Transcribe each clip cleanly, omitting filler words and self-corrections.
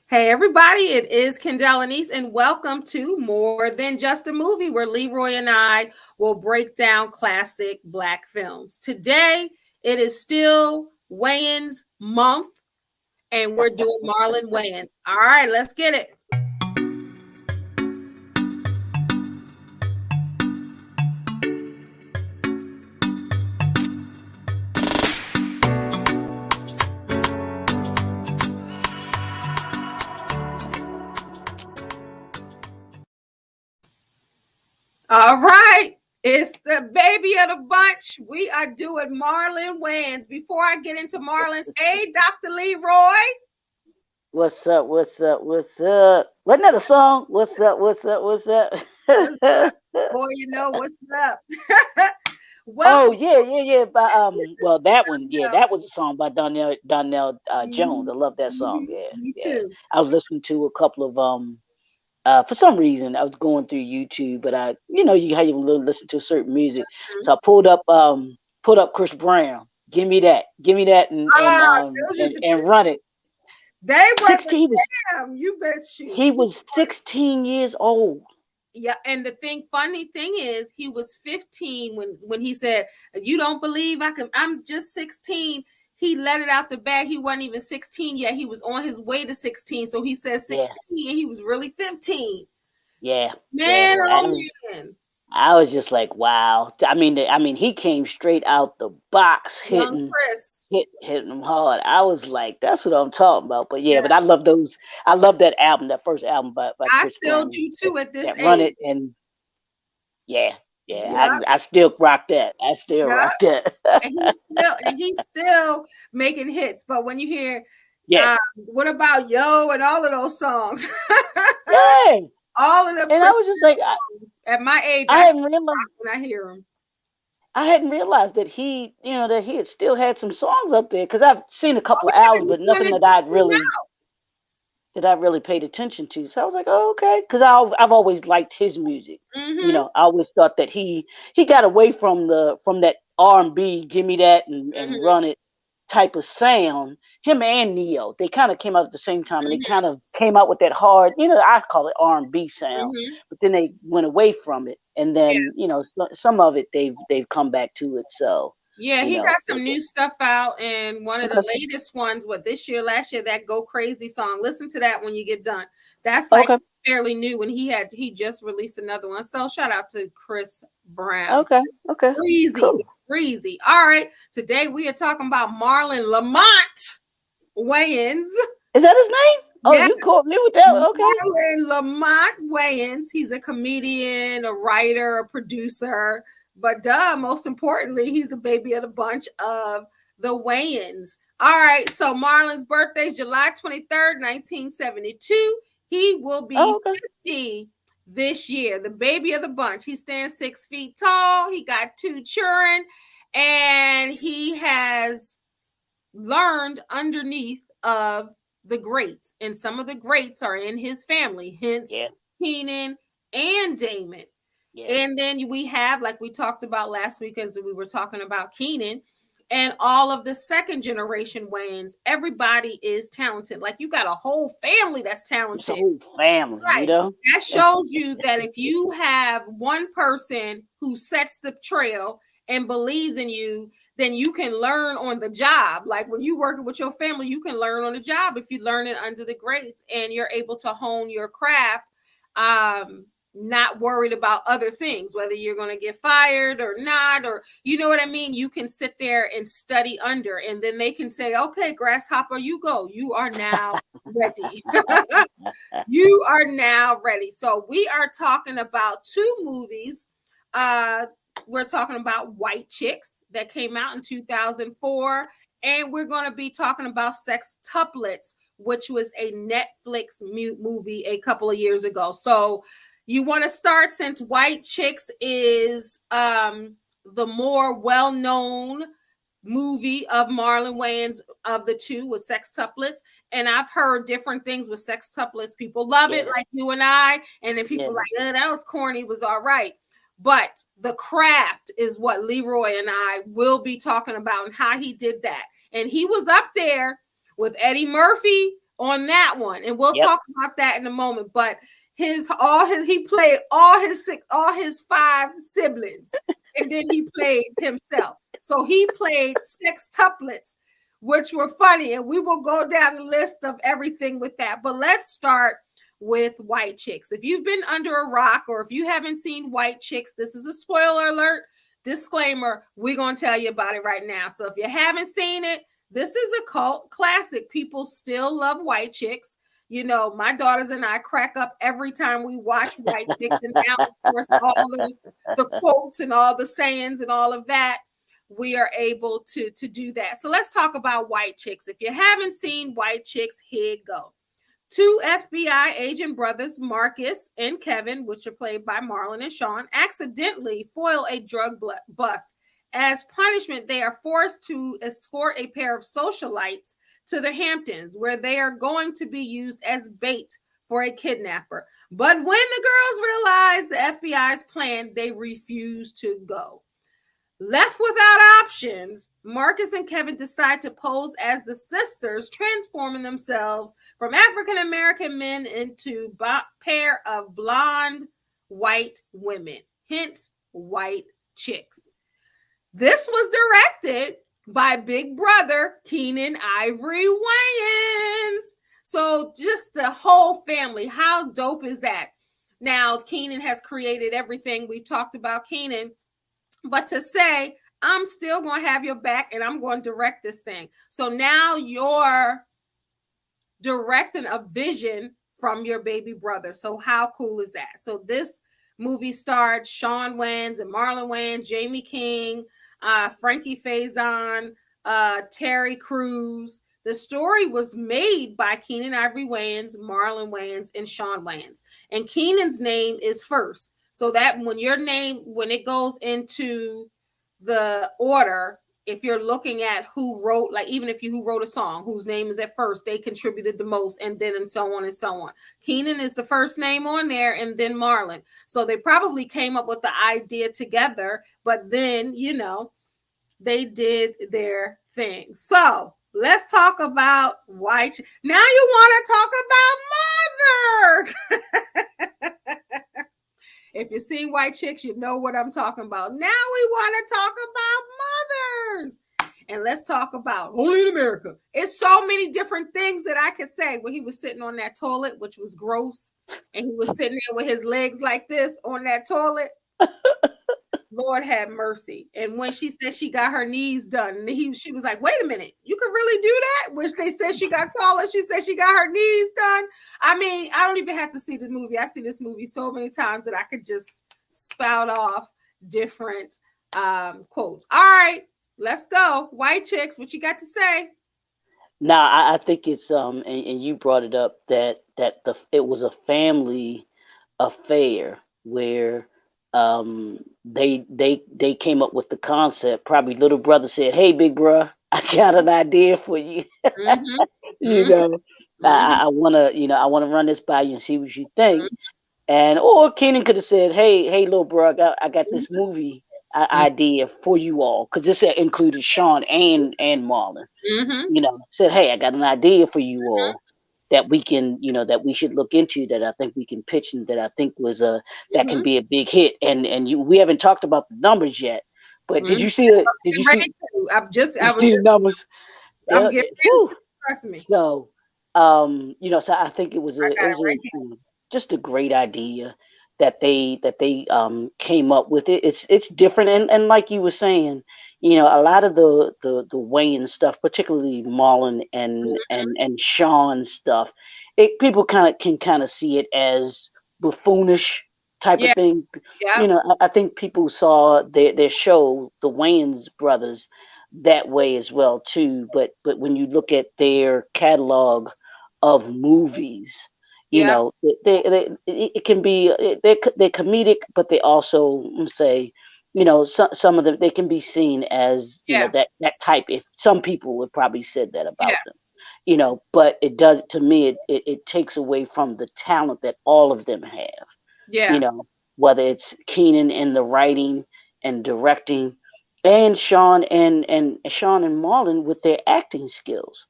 Hey, everybody, it is Kendall Anise, and welcome to More Than Just a Movie, where Leroy and I will break down classic Black films. Today, it is still Wayans month, and we're doing Marlon Wayans. All right, let's get it. All right. It's the baby of the bunch. We are doing Marlon Wayans. Before I get into Marlon's, hey, Dr. Leroy. What's up? What's up? What's up? Wasn't that a song? What's up? What's up? What's up? What's up? Boy, you know what's up. Oh Welcome. yeah. Well, that one, yeah, that was a song by Donnell Jones. Mhm, I love that song. mhm. Yeah, Me yeah. too. I was listening to a couple of for some reason I was going through YouTube, but you how you listen to certain music, Mhm. so I pulled up Chris Brown. Give me that, Ah, those used to be and run it. they were the 16. damn. You best shoot. He was 16 years old. Yeah, and the funny thing is, he was 15 when he said, "You don't believe I can? I'm just 16." He let it out the bag. He wasn't even 16 yet. He was on his way to 16. So he said Yeah, 16, and he was really 15. yeah, yeah. Man, oh man, I was just like, wow. He came straight out the box, young Chris. hitting them hard. I was like, that's what I'm talking about. But yeah, but I Yes, love those. I love that album, that first album by I Chris still Brown. do too at this That Run age. It, and yeah, yeah. Yeah, I still rock that. I still yeah. rock that. And he's still making hits. But when you hear Yeah, what about Yo and all of those songs, yeah. all of the And I Chris was just like, songs, at my age, I I hadn't still realized. rock when I hear them. I hadn't realized that that he had still had some songs up there, because I've seen a Oh couple of yeah, albums, he's but one nothing that just came that I really paid attention to. So I was like, oh, okay, because I've always liked his music. out. Mm-hmm. I always thought that he got away from that R&B, give me that, and Mm-hmm. run it type of sound. Him and Neo, they kind of came out at the same time, and they Mm-hmm. kind of came out with that hard, I call it R&B sound, Mm-hmm. but then they went away from it, and Yeah. then some of it they've come back to it. So Yeah, you he know, got some new stuff out, and one of the okay, latest ones, what this year, last year, that "Go Crazy" song. Listen to that when you get done. That's like okay, fairly new. When he just released another one. So shout out to Chris Brown. okay, okay, Breezy, cool. breezy. All right, today we are talking about Marlon Lamont Wayans. Is that his name? Oh, Yes, you caught me with that. Okay. Marlon Lamont Wayans. He's a comedian, a writer, a producer, but most importantly, he's a baby of the bunch of the Wayans. All right, so Marlon's birthday is July 23rd, 1972. He will Oh, be okay. 50 this year, the baby of the bunch. He stands 6 feet tall. He got two children, and he has learned underneath of the greats, and some of the greats are in his family, hence Yeah, Keenan and Damon. yeah, And then we have, like we talked about last week, as we were talking about Keenan and all of the second generation Wayans. Everybody is talented. Like, you got a whole family that's it's a talented. whole family, Right. That shows you that if you have one person who sets the trail and believes in you, then you can learn on the job. Like, when you working with your family, you can learn on the job if you learn it under the grades, and you're able to hone your craft. Not worried about other things, whether you're going to get fired or not, or you know what I mean. You can sit there and study under, and then they can say, "Okay, grasshopper, you go. You are now ready." You are now ready. So we are talking about two movies. Uh, we're talking about White Chicks that came out in 2004, and we're going to be talking about Sextuplets, which was a Netflix movie a couple of years ago. So you want to start, since White Chicks is the more well-known movie of Marlon Wayans of the two, with Sextuplets. And I've heard different things with Sextuplets. People love it, yeah, like you and I, and then people yeah. like, that was corny, was all right. But the craft is what Leroy and I will be talking about, and how he did that. And he was up there with Eddie Murphy on that one, and we'll Yep. talk about that in a moment. But he played all his five siblings, and then he played himself. So he played sextuplets, which were funny, and we will go down the list of everything with that. But let's start with White Chicks. If you've been under a rock or if you haven't seen White Chicks, this is a spoiler alert. Disclaimer, we're going to tell you about it right now. So if you haven't seen it, this is a cult classic. People still love White Chicks. You know, my daughters and I crack up every time we watch White Chicks. And now, of course, all the quotes and all the sayings and all of that, we are able to do that. So let's talk about White Chicks. If you haven't seen White Chicks, here you go. Two FBI agent brothers, Marcus and Kevin, which are played by Marlon and Sean, accidentally foil a drug bust. As punishment, they are forced to escort a pair of socialites to the Hamptons, where they are going to be used as bait for a kidnapper. But when the girls realize the FBI's plan, they refuse to go. Left without options, Marcus and Kevin decide to pose as the sisters, transforming themselves from African American men into a pair of blonde white women, hence White Chicks. This was directed by Big Brother Keenan Ivory Wayans. So just the whole family, how dope is that? Now, Keenan has created everything. We've talked about Keenan. But to say, I'm still going to have your back and I'm going to direct this thing. So now you're directing a vision from your baby brother. So how cool is that? So this movie starred Sean Wayans and Marlon Wayans, Jamie King, Frankie Faison, Terry Crews. The story was made by Keenan Ivory Wayans, Marlon Wayans, and Sean Wayans. And Keenan's name is first. So that when it goes into the order, if you're looking at who wrote, like even if who wrote a song, whose name is at first, they contributed the most, and then and so on and so on. Keenan is the first name on there, and then Marlon. So they probably came up with the idea together, but then, they did their thing. So let's talk about White. Now you want to talk about mothers. If you've seen White Chicks, you know what I'm talking about. Now we want to talk about mothers. And let's talk about Only in America. It's so many different things that I could say. When he was sitting on that toilet, which was gross, and he was sitting there with his legs like this on that toilet. Lord have mercy. And when she said she got her knees done, she was like, wait a minute, you can really do that? Which they said she got taller. She said she got her knees done. I mean, I don't even have to see the movie. I've seen this movie so many times that I could just spout off different quotes. All right, let's go. White Chicks, what you got to say? Now, I think it's and you brought it up that it was a family affair where they came up with the concept. Probably little brother said, "Hey, big bro, I got an idea for you. Mm-hmm. you know, I wanna run this by you and see what you think." Or Kenan could have said, "Hey, little bro, I got this movie idea for you all," because this included Sean and Marlon. Said, "Hey, I got an idea for you all that we can, that we should look into, that I think we can pitch, and that I think that can be a big hit." And we haven't talked about the numbers yet, but did you see it? Did you see? I was the numbers. I'm getting ready. Trust me. So, so I think it was just a great idea that they came up with it. It's different, and like you were saying, a lot of the Wayne stuff, particularly Marlon and Sean stuff, people can see it as buffoonish type of thing. Yeah. I think people saw their show, the Wayans brothers, that way as well too. But when you look at their catalog of movies, it can be they're comedic, but they also say, some of them, they can be seen as that type. If some people would probably said that about them, but it does, to me, it takes away from the talent that all of them have. Whether it's Keenan in the writing and directing, and Sean and Marlon with their acting skills.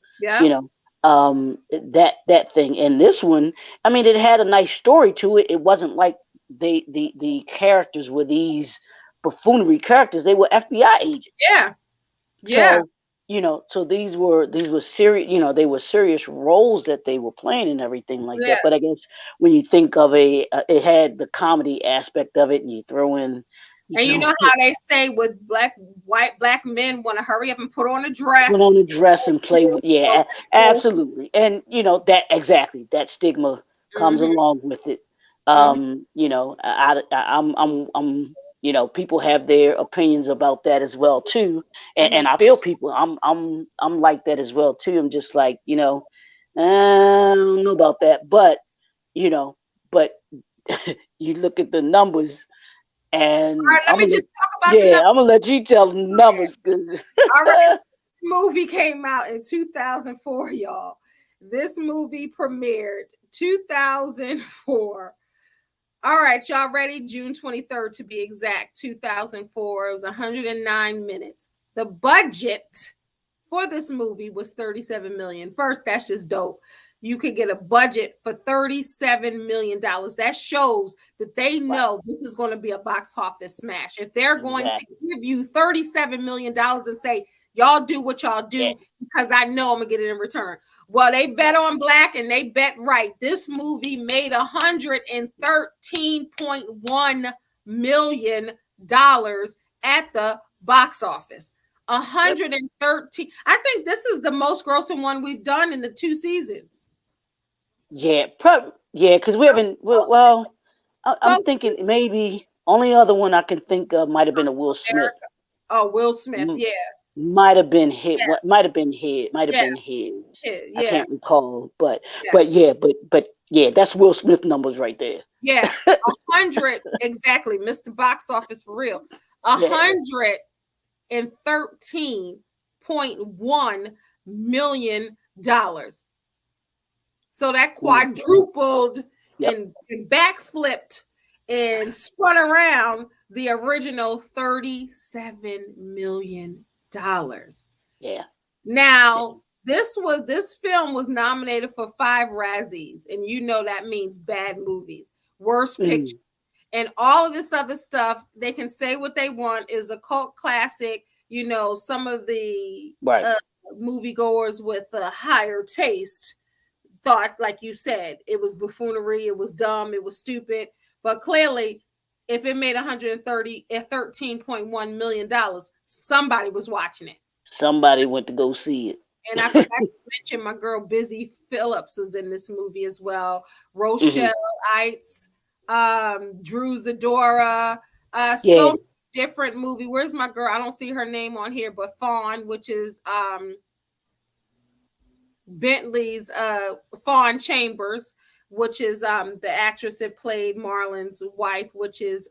that thing. And this one, I mean, it had a nice story to it. It wasn't like the characters were these buffoonery characters. They were FBI agents. Yeah. Yeah. So, so these were serious, they were serious roles that they were playing and everything like Yeah. that. But I guess when you think of it had the comedy aspect of it, and you And you throw know how they say with black men want to hurry up and put on a put dress. on a dress and play with, yeah, Mm-hmm. absolutely. And that exactly, that stigma comes along with it. Mm-hmm. People have their opinions about that as well too. Mm-hmm. And I feel people, I'm like that as well too. I'm just like, I don't know about that. But you know but you look at the numbers, All and right, let me just talk about the yeah, number. I'm gonna let you tell the Okay. numbers, because All right. So this movie came out in 2004, y'all. This movie premiered 2004. All right, y'all ready? June 23rd to be exact, 2004. It was 109 minutes. The budget for this movie was 37 million. First, that's just dope. You could get a budget for 37 million dollars. That shows that they right, know this is going to be a box office smash. If they're going to exactly, give you 37 million dollars and say, y'all do what y'all yeah, do because I know I'm gonna get it in return. Well, they bet right, on black and they bet right. This movie made 113.1 million dollars at the box office. yep, 113. I think this is the most grossing one we've done in the 2 seasons. yeah, yeah, because we haven't. Most Well, I'm most thinking maybe only other one I can think of might have been a Will Smith. America. Oh, Will Smith. M- Yeah, Might have been hit. yeah, What might have been hit? Might have yeah, been his. yeah, I yeah, can't recall, but yeah. but yeah, but yeah, that's Will Smith numbers right there. Yeah. 100 exactly. Mr. Box Office for real. A Yeah, hundred and $13.1 million. So that mm, quadrupled yep, and backflipped and spun around the original $37 million. yeah, yeah. Now, this film was nominated for 5 Razzies, and you know that means bad movies, worst picture, Mm, and all of this other stuff. They can say what they want is a cult classic. Some of the right. moviegoers with a higher taste thought, like you said, it was buffoonery, it was dumb, it was stupid. But clearly, if it made 130 at $13.1 million, somebody was watching it. Somebody went to go see And I forgot it. to mention my girl Busy Phillips was in this movie as well. Hmm. Rochelle Ites, Drew Zadora, so Yeah, many different movie. Where's my girl? I don't see her name on here, but Fawn, which is Bentley's Fawn Chambers, which is the actress that played Marlon's wife, which is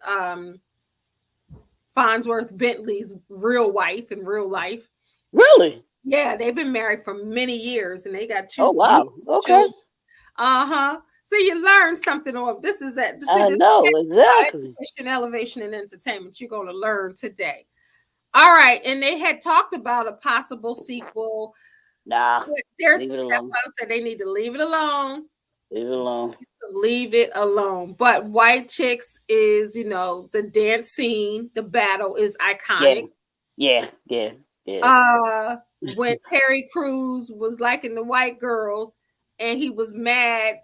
Farnsworth Bentley's real wife in real life. really. Yeah, they've been married for many years and they got Oh two wow. beautiful Okay. children. Uh-huh. So you learn something on this is that see I this know exactly. education, elevation, and entertainment you're gonna learn today. All right, and they had talked about a possible sequel. Nah, But there's leave it that's alone. why I said they need to leave it alone. Leave it alone. Leave it alone. But White Chicks is, the dance scene, the battle is Yeah, iconic. yeah, yeah, yeah. When Terry Crews was liking the white girls and he was mad,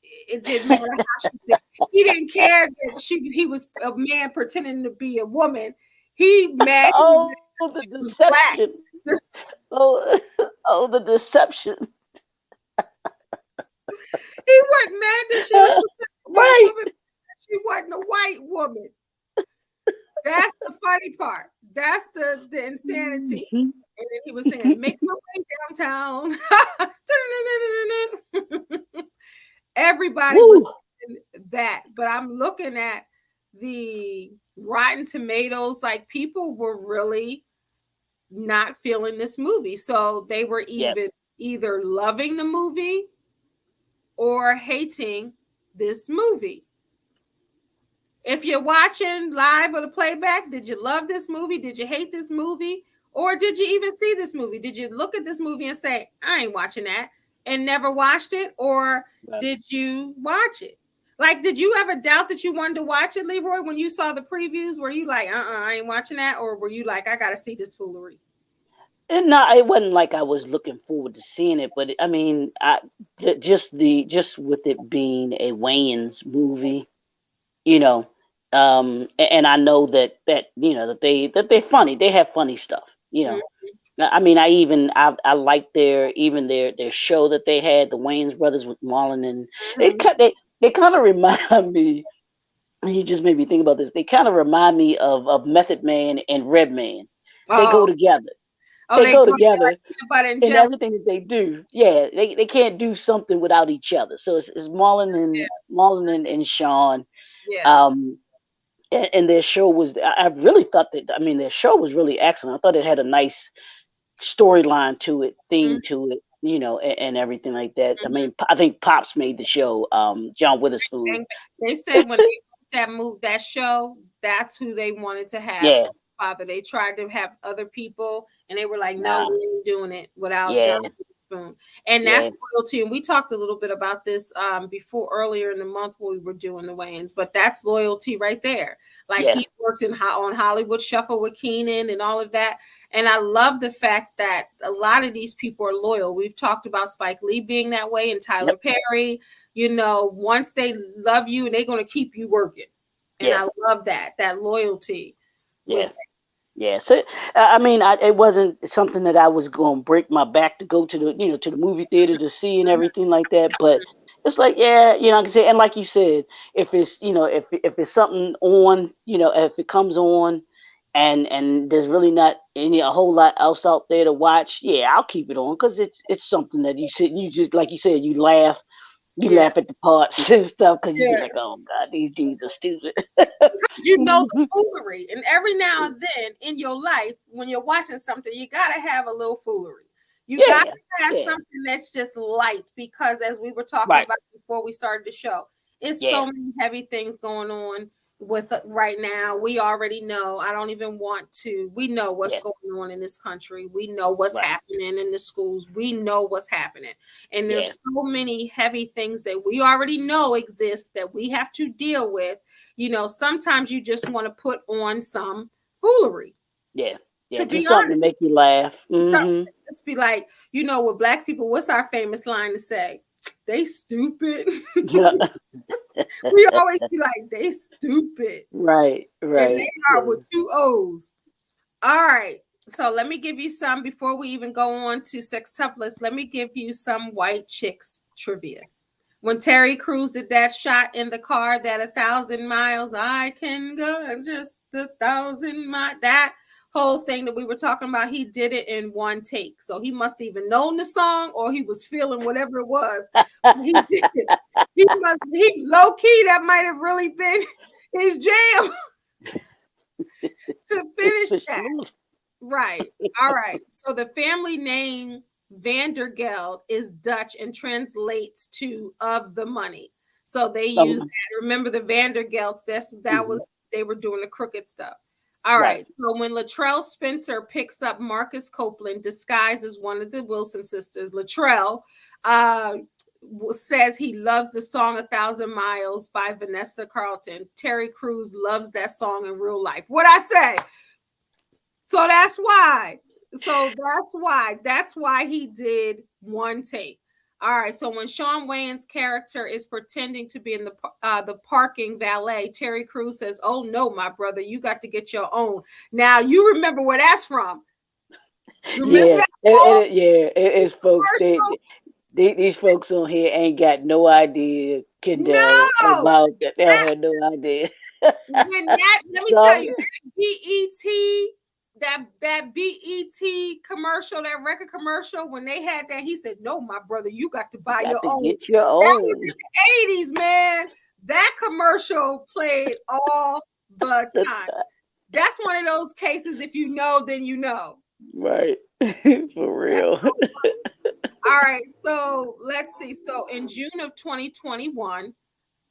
it didn't matter how she did. He didn't care that he was a man pretending to be a woman. He mad he was mad Oh, the she was deception. black. Oh, oh, the deception. He wasn't mad that she was pretending to be a Right. woman. She wasn't a white woman. That's the funny part. That's the insanity. Mhm. And then he was saying, "Make my way downtown." Everybody was Woo. saying that, but I'm looking at the Rotten Tomatoes. Like people were really not feeling this movie, so they were Yep. even either loving the movie or hating this movie. If you're watching live or the playback, did you love this movie? Did you hate this movie? Or did you even see this movie? Did you look at this movie and say, I ain't watching that? and never watched it, or Right. did you watch it? Like, did you ever doubt that you wanted to watch it, Leroy, when you saw the previews? Were you like, I ain't watching that, or were you like, I gotta see this foolery? And no, it wasn't like I was looking forward to seeing it, but I mean, just with it being a Wayans movie, you know, and I know that that they're funny. They have funny stuff, you know. I mean, I like their show that they had, the Wayans brothers with Marlon, and Mm-hmm. they kind of remind me. And you just made me think about this. They kind of remind me of Method Man and Redman. They Oh, go together. oh, They they go go together together like peanut butter and in jelly. everything that they do. Yeah, they can't do something without each other. So it's Yeah, Marlon and Sean. yeah. Um, and their show was. I really thought that. I mean, their show was really excellent. I thought it had a nice storyline to it, theme Mm-hmm. to it. And everything like that. I Mm-hmm. mean, I think Pops made the show. John Witherspoon. Bang, bang. They said when they that show, that's who they wanted to have Yeah, for father. They tried to have other people, and they were like, "No, nah, we ain't doing it without John yeah, Spoon." And yeah, that's loyalty. And we talked a little bit about this before earlier in the month when we were doing the Wayans, but that's loyalty right there. Like yeah, he worked on Hollywood Shuffle with Keenan and all of that. And I love the fact that a lot of these people are loyal. We've talked about Spike Lee being that way and Tyler yep, Perry. Once they love you and they're going to keep you working. And yeah, I love that loyalty with yeah. Yeah, so I mean, it wasn't something that I was going to break my back to go to the movie theater to see and it. everything like that. But it's like, yeah, like I said, and like you said, if it's if it's something on, if it comes on, and there's really not a whole lot else out there to watch, yeah, I'll keep it on because it's something that you sit, you just like you said, you Yeah. laugh at the parts and stuff because you be Yeah. like, oh God, these dudes are stupid. You know the foolery. And every now and then in your life, when you're watching something, you gotta have a little foolery. You gotta Yeah, have yeah, something that's just light because as we were talking right, about before we started the show, it's yeah, so many heavy things going on with right now. We already know. I don't even want to. We know what's yeah, going on in this country. We know what's right, happening in the schools. We know what's happening. And yeah. there's so many heavy things that we already know exist that we have to deal with. Sometimes you just want to put on some foolery, Yeah, to yeah, be just something to honest. make you laugh. Something Hmm. just be like, with black people, what's our famous line to say? They stupid. Yeah. We always be like, they stupid. Right, And right. they are So, with two O's. All right. So let me give you some before we even go on to sextuplets. Let me give you some white chicks trivia. When Terry Crews did that shot in the car, that 1,000 miles I can go, just 1,000 miles, that whole thing that we were talking about, he did it in one take. So he must even known the song or he was feeling whatever it was. He did it. He low key, that might have really been his jam to finish for that. sure. Right. All right. So the family name Vandergeld is Dutch and translates to of the money. So they use Um, that. Remember the Vandergelts, that mhm, was they were doing the crooked stuff. All right. right. So when Latrell Spencer picks up Marcus Copeland disguised as one of the Wilson sisters, Latrell uh says he loves the song 1,000 Miles by Vanessa Carlton. Terry Crews loves that song in real life. What I say? So that's why. That's why he did one take. All right. So when Sean Wayans' character is pretending to be in the parking valet, Terry Crews says, "Oh no, my brother, you got to get your own." Now you remember where that's from. Remember Yeah, that old it's folks. commercial? These folks on here ain't got no idea, Kendall, No, about that. They don't that have no idea. when that let me tell So you that BET commercial, that record commercial, when they had that, he said, "No, my brother, you got to you buy got your to own." get your That was own. in the 80s, man. That commercial played all the time. That's one of those cases, if you know, then you know. Right, for That's real. so funny. All right, so let's see. So in June of 2021,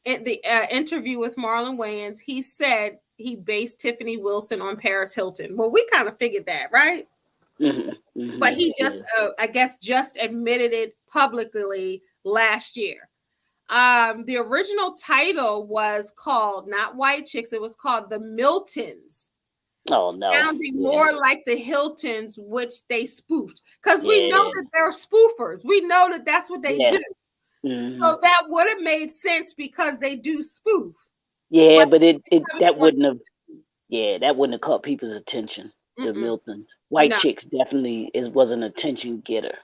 in the interview with Marlon Wayans, he said he based Tiffany Wilson on Paris Hilton. Well, we kind of figured that, right? But he Yeah. just, I guess, just admitted it publicly last year. The original title was called not White Chicks, it was called The Miltons, Oh no. sounding Yeah. more like the Hiltons, which they spoofed. Because we know Yeah. that they're spoofers. We know that that's what they Yeah. do. hmm So that would have made sense because they do spoof. Yeah, But but it they that didn't want wouldn't have. Yeah, that wouldn't have caught people's attention. to. The Mm-mm, Miltons, White no. Chicks definitely was an attention getter.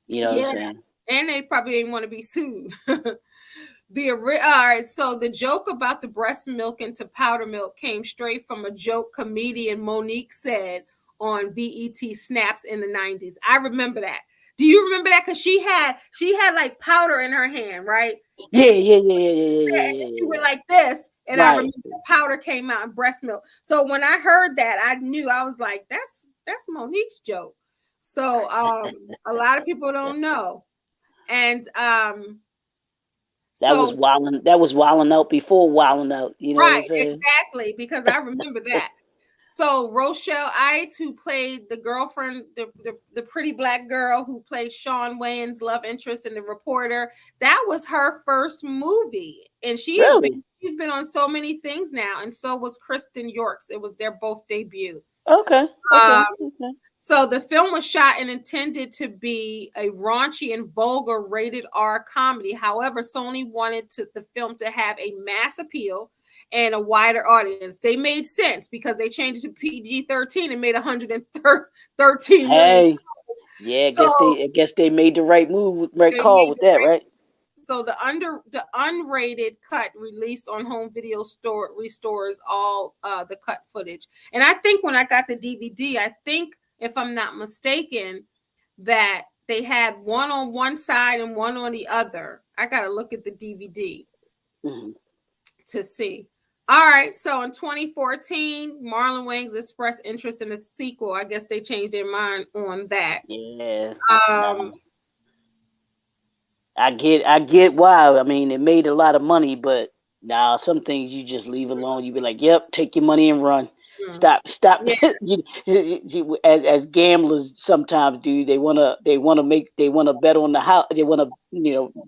You know what I'm Yeah. saying? And they probably didn't want to be sued. All right, so the joke about the breast milk into powder milk came straight from a joke comedian Monique said on BET Snaps in the 90s. I remember that. Do you remember that? Because she had like powder in her hand, right? Yeah, And she, yeah, yeah, yeah, yeah, and yeah, then yeah, she yeah. went like this, and I Right. remember the powder came out in breast milk. So when I heard that, I knew. I was like, that's Monique's joke. So a lot of people don't know. And That was so wilding. That was wilding out before wilding out. You know what I'm right, saying? exactly, because I remember that. So Rochelle Ites, who played the girlfriend, the pretty black girl who played Sean Wayans' love interest in The Reporter, that was her first movie, and Really? she's been on so many things now, and so was Kristen York's. It was their both debut. Okay. Um, Okay. Okay. so the film was shot and intended to be a raunchy and vulgar rated R comedy. However, Sony wanted the film to have a mass appeal and a wider audience. They made sense because they changed it to PG-13 and made 113 million. Hey. Yeah. So I guess they made the right move, right they call made with the that, right. right? So the unrated cut released on home video store restores all the cut footage. And I think when I got the DVD, I think if I'm not mistaken, that they had one on one side and one on the other. I got to look at the DVD hmm to see. All right, so in 2014, Marlon Wayans expressed interest in a sequel. I guess they changed their mind on that. Yeah. Um, No. I get why. I mean, it made a lot of money, but now some things you just leave alone. You be like, "Yep, take your money and run." mm, Stop. yeah, As gamblers sometimes do, they wanna bet on the house. They wanna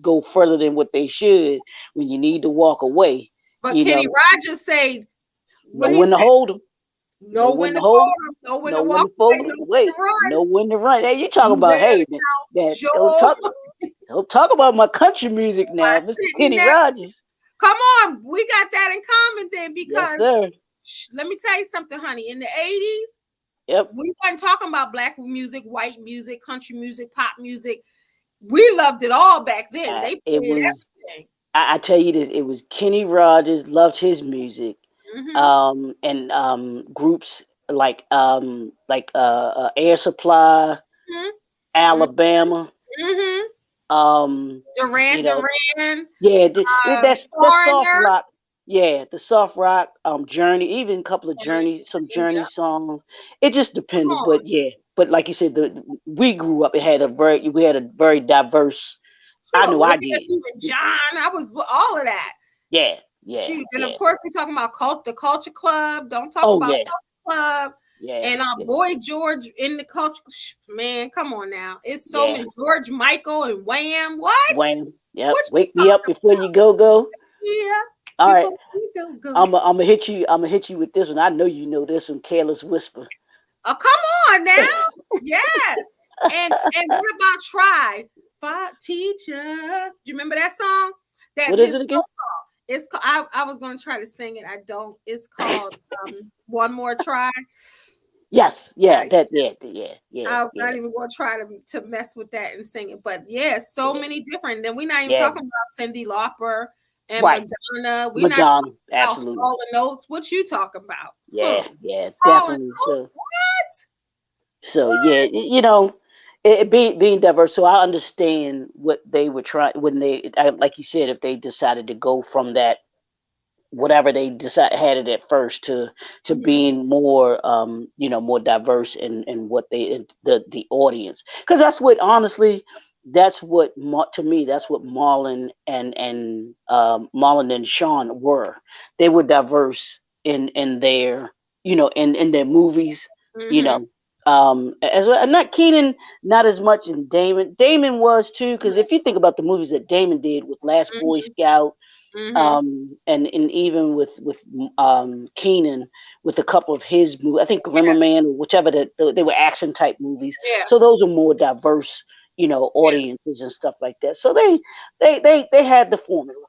go further than what they should when you need to walk away. but You Kenny know, Rogers said know what he when said. to hold them, Know know when when to to hold them, fold them, know when to know when walk to fold away, them. know when Wait, to run. know when to run. Hey, you talking You about better that? Don't Joe. talk about my country music By now, Mr. sitting Kenny there. Rogers. Come on, we got that in common then Yes, because sir. let me tell you something, honey. In the 80s, Yep. we weren't talking about black music, white music, country music, pop music. We loved it all back then. They It played was. everything. I tell you this. It was Kenny Rogers. Loved his music. Mm-hmm. And groups like Air Supply, Mm-hmm. Alabama. Mm-hmm. Um, you Duran know, Duran, yeah, that's soft Foreigner. rock. Yeah, the soft rock. Journey, even a couple of some Journey Yep. songs. It just Come depended, on. but yeah. But like you said, we grew up. We had a very diverse. I Sure. know Olivia I did. Newton-John. I was with all of that. Yeah, yeah, Shoot, and of yeah. course we talking about the Culture Club. Don't talk Oh about yeah, Culture Club. yeah, And our yeah, boy George in the culture, man, come on now. It's so yeah. many George Michael and Wham. What? Wayne, yep. What you Wake me up talking before you go go. about? Yeah. All right. Before we go. I'm gonna hit you. I'm gonna hit you with this one. I know you know this one. Careless Whisper. Oh, come on now. Yes. And what about Try? Teacher. Do you remember that song? That What is it his again? song. It's I was gonna try to sing it. I don't. It's called One More Try. Yes. Yeah, Yeah. That. Yeah. Yeah. Yeah. I'm Yeah. not even gonna try to mess with that and sing it. But yeah, so Yeah. many different. Then we're not even Yeah. talking about Cyndi Lauper and Right. Madonna. We're not Madonna. talking about Absolutely. Hall and Notes. What you talking about? Huh? Yeah. Yeah. Hall and Definitely. Notes? What? So What? yeah. Being diverse. So I understand what they were trying when like you said, if they decided to go from that whatever they decided had it at first to Mhm. being more more diverse in what they the audience, because that's what honestly to me that's what Marlon and Sean were. They were diverse in their in their movies, you Mhm. know As well, not Keenan, not as much in Damon. Damon was too, because if you think about the movies that Damon did with Last Boy Mm-hmm. Scout, Mm-hmm. and even with Keenan, with a couple of his movies, I think Yeah. Glimmerman or whichever, they were action type movies. Yeah. So those are more diverse, audiences and stuff like that. So they had the formula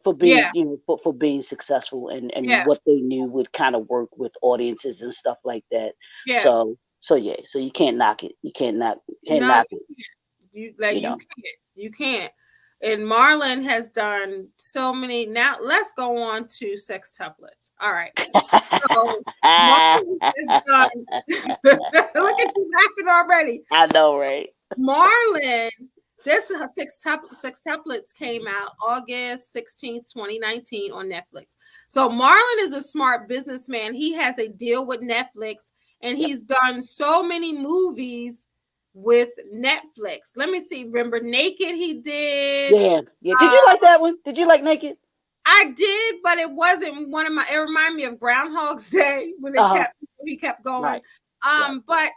for being, Yeah. for being successful, and Yeah. what they knew would kind of work with audiences and stuff like that. Yeah. So yeah, so you can't knock it. You can't No, knock it. You you know. can't. You can't. And Marlon has done so many. Now let's go on to sextuplets. All right. So Marlon has done. Look at you laughing already. I know, right? Marlon, this sextuplets came out August 16th, 2019 on Netflix. So Marlon is a smart businessman. He has a deal with Netflix and Yep. he's done so many movies with Netflix. Let me see. Remember Naked he did. Yeah, yeah. Did you Uh, like that one? Did you like Naked? I did, but it wasn't one of my. It reminded me of Groundhog's Day when Uh huh. he kept going. Right. Right. But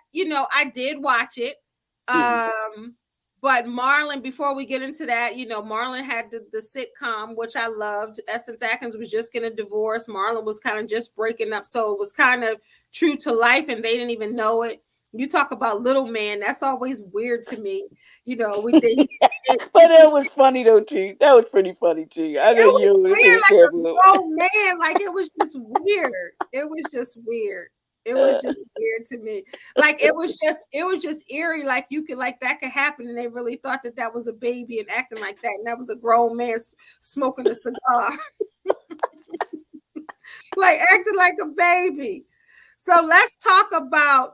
I did watch it. Hmm. But Marlon, before we get into that, Marlon had the sitcom, which I loved. Essence Atkins was just getting a divorce. Marlon was kind of just breaking up, so it was kind of true to life, and they didn't even know it. You talk about little man, that's always weird to me. We did. But that was funny though, too. That was pretty funny too. I know It was you were weird, saying like a careful. grown man. Like it was just weird. It was just weird. It was just weird to me. Like it was just eerie. Like you could like that could happen, and they really thought that that was a baby and acting like that, and that was a grown man smoking a cigar, like acting like a baby. So let's talk about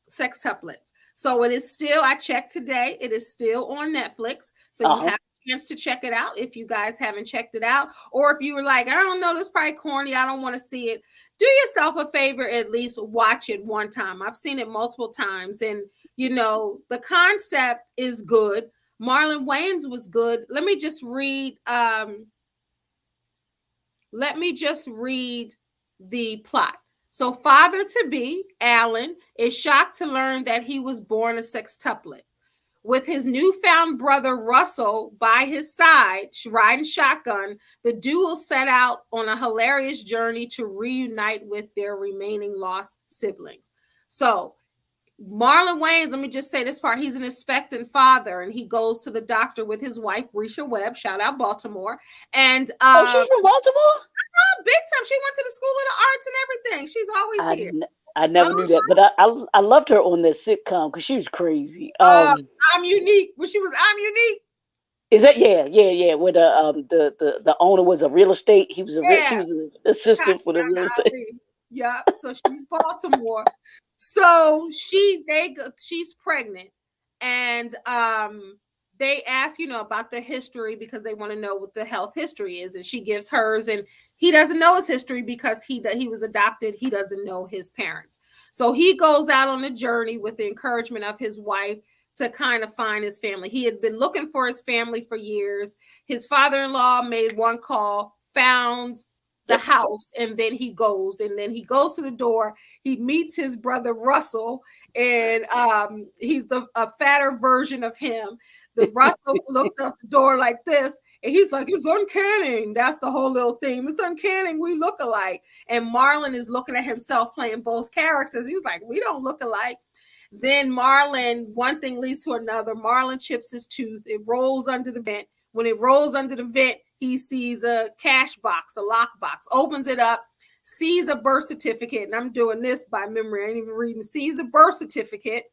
sextuplets. So it is still, I checked today, it is still on Netflix. So Uh you huh. have a chance to check it out if you guys haven't checked it out. Or if you were like, I don't know, this is probably corny, I don't want to see it. Do yourself a favor, at least watch it one time. I've seen it multiple times. And, the concept is good. Marlon Wayans was good. Let me just read the plot. So, father to be, Alan, is shocked to learn that he was born a sextuplet. With his newfound brother Russell by his side, riding shotgun, the duo set out on a hilarious journey to reunite with their remaining lost siblings. So, Marlon Wayans, let me just say this part. He's an expectant father, and he goes to the doctor with his wife, Risha Webb. Shout out Baltimore. And Oh, she's from Baltimore. big time. She went to the School of the Arts and everything. She's always I, here. n- I never knew Uh, that, but I loved her on that sitcom because she was crazy. uh, I'm unique. When she was I'm unique. Is that, yeah, where the owner was a real estate. She Yeah. was an assistant for the real Tatiana estate. Ali. Yep. So she's Baltimore. So she's pregnant, and they ask about the history because they want to know what the health history is, and she gives hers, and he doesn't know his history because he was adopted. He doesn't know his parents, so he goes out on a journey with the encouragement of his wife to kind of find his family. He had been looking for his family for years. His father-in-law made one call, found the Yep. house, and then he goes to the door. He meets his brother Russell, and he's a fatter version of him. The Russell looks out the door like this, and he's like, it's uncanny. That's the whole little theme. It's uncanny, we look alike. And Marlon is looking at himself playing both characters. He was like, we don't look alike. Then Marlon, one thing leads to another. Marlon chips his tooth. It rolls under the vent. When it rolls under the vent, he sees a cash box, a lock box, opens it up, sees a birth certificate. And I'm doing this by memory. I ain't even reading. Sees a birth certificate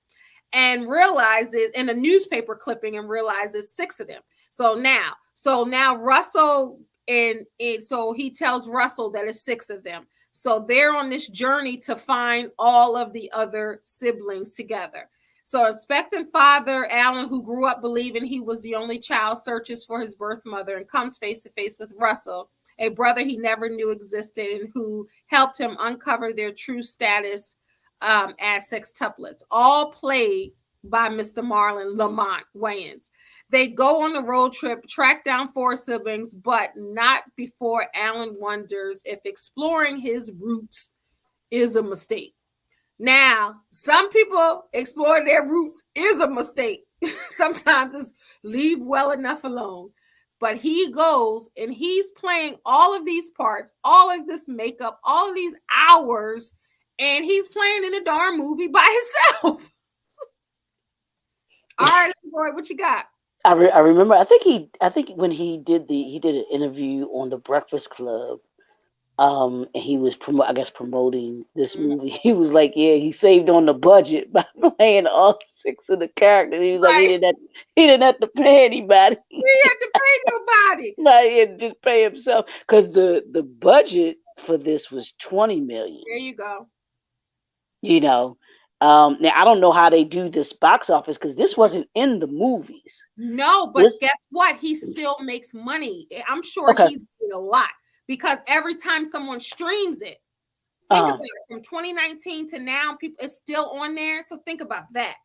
and realizes in a newspaper clipping and realizes six of them. So now Russell and so he tells Russell that it's six of them. So they're on this journey to find all of the other siblings together. So expectant father Alan, who grew up believing he was the only child, searches for his birth mother and comes face to face with Russell, a brother he never knew existed and who helped him uncover their true status as sextuplets, all played by Mr. Marlon Lamont Wayans. They go on a road trip, track down four siblings, but not before Alan wonders if exploring his roots is a mistake. Now, some people explore their roots is a mistake. Sometimes it's leave well enough alone. But he goes and he's playing all of these parts, all of this makeup, all of these hours, and he's playing in a darn movie by himself. All right, boy, what you got? I remember. I think when he did an interview on the Breakfast Club. And he was I guess promoting this Mhm. movie. He was like, yeah, he saved on the budget by playing all six of the characters. He was like, Right. he didn't have to pay anybody. We had to pay nobody. Like, he had to just pay himself because the budget for this was 20 million. There you go. You know, now I don't know how they do this box office because this wasn't in the movies. No, but This guess what? He still makes money. I'm sure okay. he's made a lot because every time someone streams it, think about Uh, it from 2019 to now, people it's still on there. So think about that.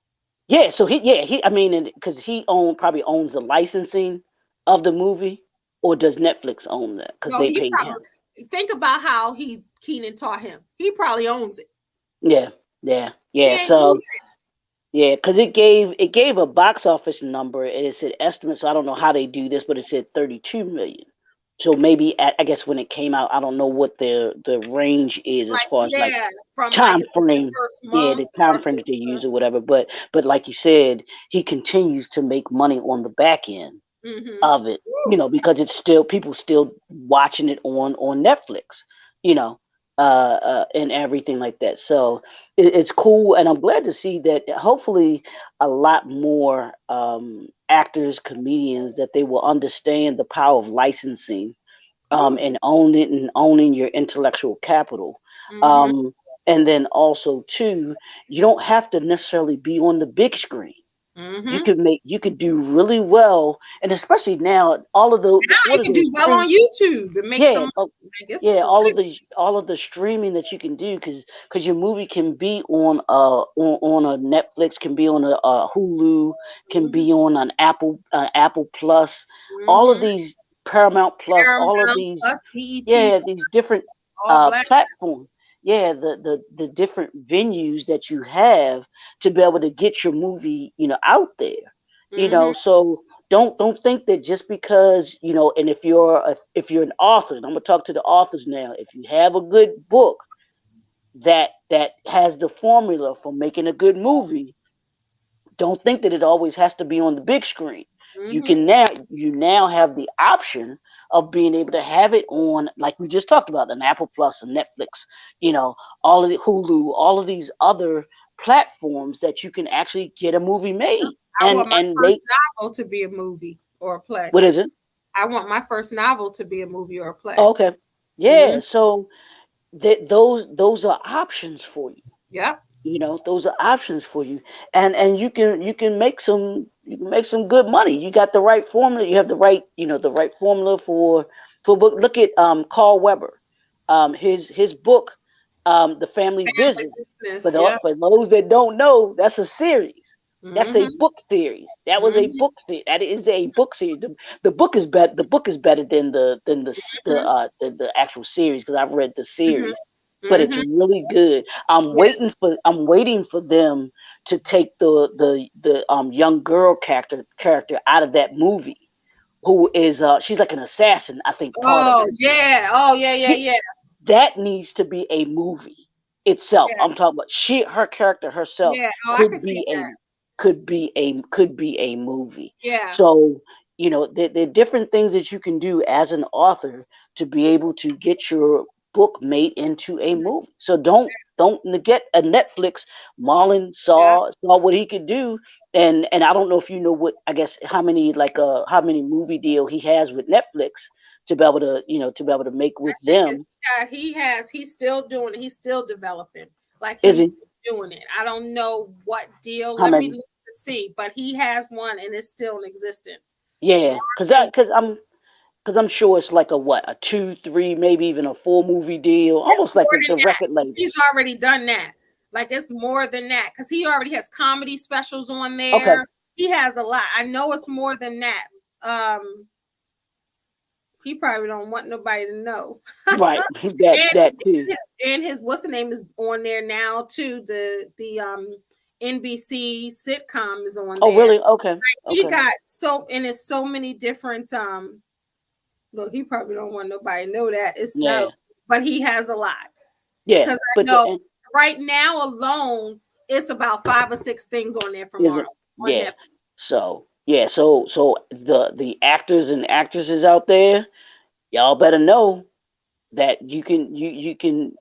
yeah. So he I mean, because he probably owns the licensing of the movie, or does Netflix own that because No, they he paid him? probably think about how Keenan taught him. He probably owns it. Yeah, yeah, He yeah. ain't lose So yeah, because it gave a box office number and it said estimate. So I don't know how they do this, but it said 32 million. So maybe I guess when it came out, I don't know what the range is as like far as like yeah, from like time if it's the frame. first Yeah, month the time or frame that first they use or whatever. But like you said, he continues to make money on the back end mm-hmm. of it, because it's still people still watching it on Netflix, you know, and everything like that. So it's cool, and I'm glad to see that. Hopefully, a lot more actors, comedians, that they will understand the power of licensing, and owning your intellectual capital. Mm-hmm. Um, and then also too, you don't have to necessarily be on the big screen. Mm-hmm. You could do really well, and especially now, all of the Now what you are can those do well stream? on YouTube and make some Yeah, money. Like it's yeah, great. all of the streaming that you can do, because your movie can be on a Netflix, can be on a Hulu, can Mm-hmm. be on an Apple Plus, all of Mm-hmm. these Paramount Plus, all of Paramount these, plus BET yeah, plus these different all black. platforms. Yeah, the different venues that you have to be able to get your movie, out there. Mm-hmm. So don't think that just because, and if you're an author, and I'm gonna talk to the authors now. If you have a good book that has the formula for making a good movie, don't think that it always has to be on the big screen. Mm-hmm. You now have the option of being able to have it on, like we just talked about, an Apple Plus, and Netflix, you know, all of the Hulu, all of these other platforms that you can actually get a movie made. I And want my and first they novel to be a movie or a play. What is it? I want my first novel to be a movie or a play. Oh, okay. Mm-hmm. Yeah. So those are options for you. Yep. Those are options for you, and you can make some good money. You got the right formula. You have the right formula for book. Look at Carl Weber, his book, The Family Family Business. business. Yep. For those that don't know, that's a series. That's a Mm-hmm. book series. That was a Mm-hmm. book series. That is a book series. The book is better. The book is better than the actual series, because I've read the Mm-hmm. series, but it's Mm-hmm. really good. I'm waiting for them to take the young girl character out of that movie, who is she's like an assassin, I think, part of Oh it. yeah. Oh yeah. Yeah. Get, Yeah. that needs to be a movie itself. Yeah. I'm talking about her character herself Yeah. Oh, I can could see be a that. movie. Yeah. So there are different things that you can do as an author to be able to get your book made into a movie. So don't neglect a Netflix. Marlon Yeah. saw what he could do, and I don't know if you know what, I guess, how many movie deal he has with Netflix to be able to make I with think it's them. he's still doing it. He's still developing. Like Is he's he? doing it. I don't know what deal. How Let me many? look to see, but he has one and it's still in existence. Yeah, because Marlon, that because I'm sure it's like a 2, 3, maybe even a 4 movie deal, it's almost like more the than that. record He's labels. already done that. Like it's more than that because he already has comedy specials on Okay. there. He has a lot. I know it's more than that. Um, He probably don't want nobody to know. Right. and That too. his what's the name is on there now too. The NBC sitcom is on Oh, there. really? Okay. He Okay. got so and it's so many different look, he probably don't want nobody to know that. It's not, Yeah. but he has a lot. Yeah. Because I But know right now alone, it's about 5 or 6 things on there from is Marlon it? on Yeah. Netflix. So yeah. So the actors and actresses out there, y'all better know that you can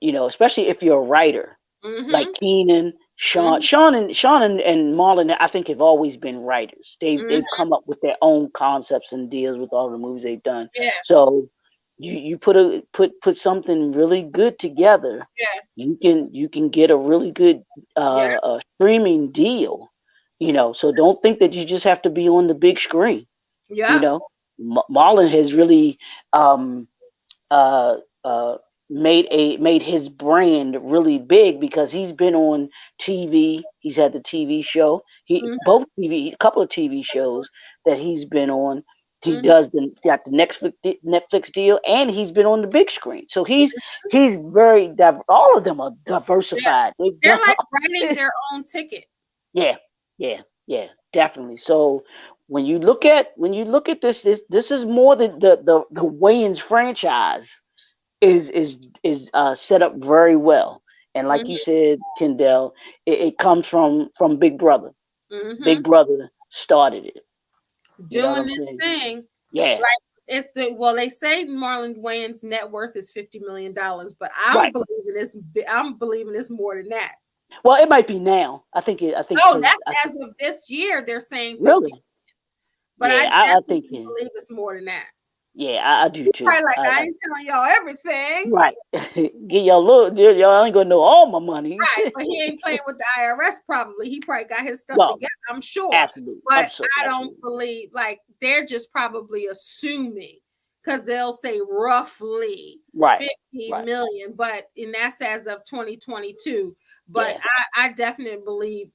especially if you're a writer like Mm-hmm. Keenan, Mm-hmm. Sean and Marlon, I think have always been writers. They've Mm-hmm. come up with their own concepts and deals with all the movies they've done. Yeah. So you put something really good together, Yeah. you can get a really good Yeah. streaming deal. So don't think that you just have to be on the big screen. You Yeah. know, Marlon has really um, uh, made his brand really big because he's been on TV. He's had the TV show. He Mm-hmm. both TV, a couple of TV shows that he's been on. Mm-hmm. Got the Netflix deal, and he's been on the big screen. So he's very all of them are Yeah. diversified. They've They're done like writing their own ticket. yeah, yeah, definitely. So when you look at this is more than the Wayans franchise is set up very well. And like you Mm-hmm. said, Kendall, it comes from Big Brother. Mm-hmm. Big Brother started it. You know what Doing I'm this saying? thing. Yeah, Like it's the well, they say Marlon Wayans' net worth is $50 million, but I'm right. believing this. I'm believing it's more than that. Well, it might be now. I think No, because that's as of this year. They're saying 50, really, but I yeah, I definitely think believe it's more than that. yeah, I do He's too. probably like, I ain't telling y'all everything. Right. Get y'all little, y'all ain't gonna know all my money. Right, but he ain't playing with the IRS probably. He probably got his stuff Well, together, I'm sure. absolutely, But I don't absolutely. believe like they're just probably assuming because they'll say roughly Right, 50 right. million, but and that's as of 2022. But Yeah, I definitely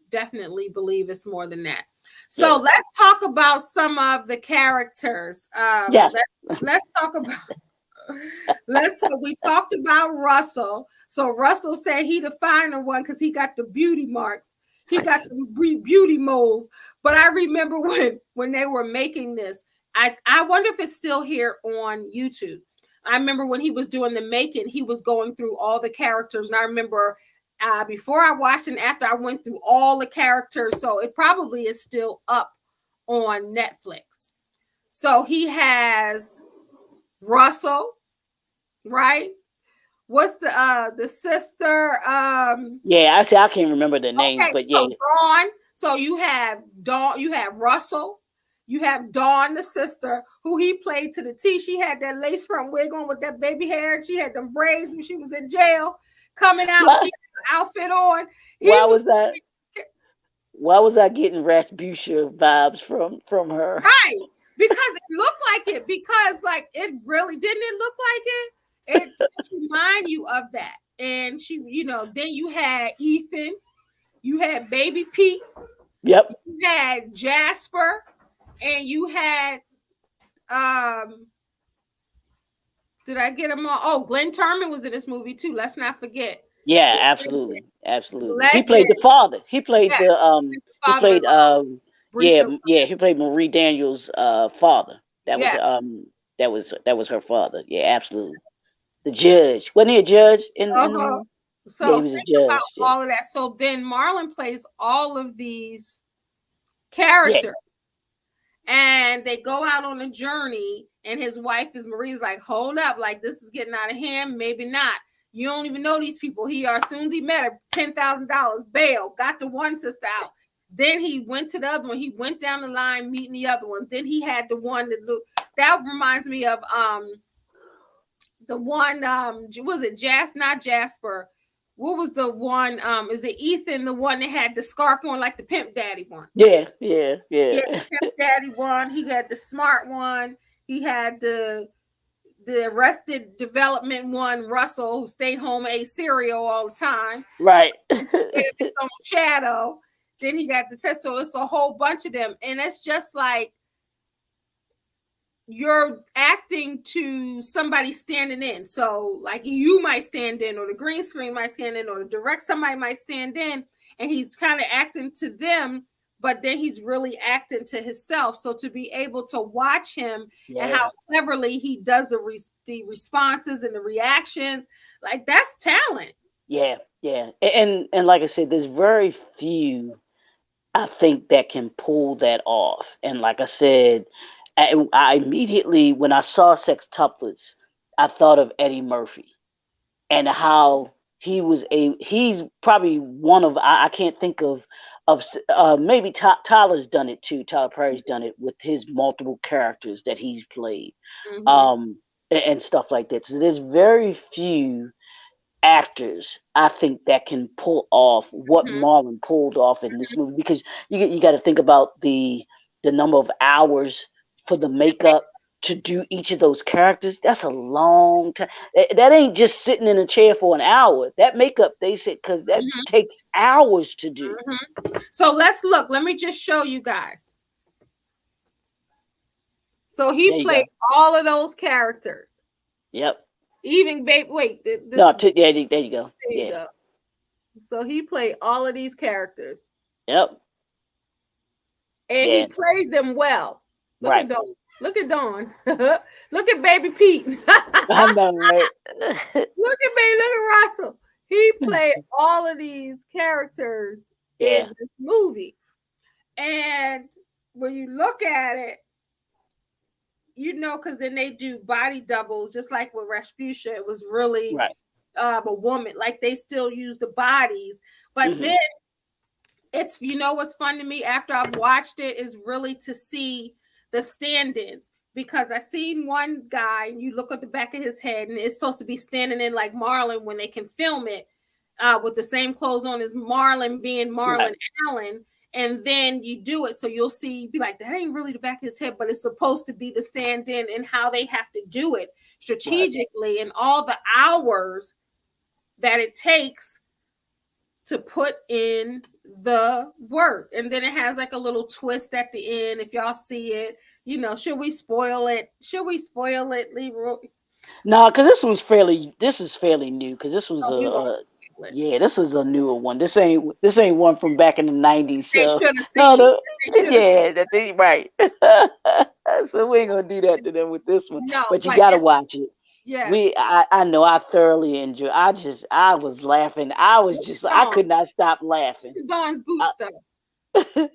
believe it's more than that. So yeah. let's talk about some of the characters. Yes. Let's talk about let's talk. We talked about Russell. So Russell said he the finer one because he got the beauty marks. He got the beauty moles. But I remember when they were making this. I wonder if it's still here on YouTube. I remember when he was doing the making, he was going through all the characters, and I remember before I watched and after I went through all the characters. So it probably is still up on Netflix. So he has Russell, right? What's the sister? Yeah, I can't remember the names, Okay, but so yeah. Dawn. So you have Dawn, you have Russell, you have Dawn, the sister, who he played to the T. She had that lace front wig on with that baby hair. She had them braids when she was in jail. Coming out, she Why had an outfit on. He why was was I why was I getting Rasputia vibes from her? right because it looked like it. Because like it really didn't. It look like it. It just remind you of that. And she, then you had Ethan, you had Baby Pete, Yep. you had Jasper, and you had um did I get them all? Oh, Glenn Turman was in this movie too. Let's not forget. Yeah, absolutely. Absolutely. He Legend. played the father. He played Yeah, he father of played Brees. he played Marie Daniels' father. That was Yes. that was her father. Yeah, absolutely. The judge. Wasn't he a judge in the Uh-huh. movie? Yeah, he So was a think about judge. Yeah. all of that. So then Marlon plays all of these Yeah. characters and they go out on a journey and his wife is Marie's like, hold up, like this is getting out of hand, maybe not. You don't even know these people. As soon as he met her, $10,000 bail, got the one sister out. Then he went to the other one. He went down the line meeting the other one. Then he had the one that reminds me of the one was it not Jasper. What was the one? Is it Ethan, the one that had the scarf on like the pimp daddy one? Yeah, yeah, Yeah, yeah. Pimp Daddy one. He had the smart one. He had the Arrested Development one. Russell, who stayed home, ate cereal all the time. Right. His own shadow. Then he got the test. So it's a whole bunch of them, and it's just like you're acting to somebody standing in. So like you might stand in, or the green screen might stand in, or the direct somebody might stand in, and he's kind of acting to them, but then he's really acting to himself. So to be able to watch him and how Yeah. cleverly he does the responses and the reactions, like that's talent. Yeah. Yeah. And like I said, there's very few I think that can pull that off. And like I said, I immediately when I saw Sextuplets, I thought of Eddie Murphy and how he's probably one of I can't think of maybe Tyler's done it too. Tyler Perry's done it with his multiple characters that he's played, Mm-hmm. um, and stuff like that. So there's very few actors I think that can pull off what Mm-hmm. Marlon pulled off in this movie because you got to think about the number of hours for the makeup to do each of those characters. That's a long time. That ain't just sitting in a chair for an hour. That makeup they said because that Mm-hmm. takes hours to do. Mm-hmm. So let's look. Let me just show you guys. So he There you played go. all of those characters. Yep. Even babe, wait, this No, yeah, there you go. there you Yeah. go. So he played all of these characters, Yep. and he Yeah. played them well. Look Right. at Dawn. Look at Dawn. Look at Baby Pete. Look I know, right? at baby. Look at Russell. He played all of these characters Yeah. in this movie, and when you look at it, you know, because then they do body doubles, just like with Rasputia. It was really Right. a woman. Like they still use the bodies, but Hmm. then it's, you know, what's fun to me after I've watched it is really to see the stand-ins, because I seen one guy and you look at the back of his head and it's supposed to be standing in like Marlon when they can film it with the same clothes on as Marlon, being Marlon Right. Allen. And then you do it so you'll see, be like, that ain't really the back of his head, but it's supposed to be the stand-in, and how they have to do it Right. strategically and all the hours that it takes to put in the work. And then it has like a little twist at the end. If y'all see it, you know, should we spoil it? Should we spoil it, Leroy? No, because this is fairly new. Because this was So we won't spoil it. yeah, this was a newer one. This ain't one from back in the '90s. They So should have no, seen. They should have seen. yeah, that they right. So we ain't gonna do that to them with this one. No, But you but gotta it's, watch it. yes. I know I thoroughly enjoy. I was laughing. I was Look just at I Dawn. could not stop laughing. Look at Dawn's I, boots though.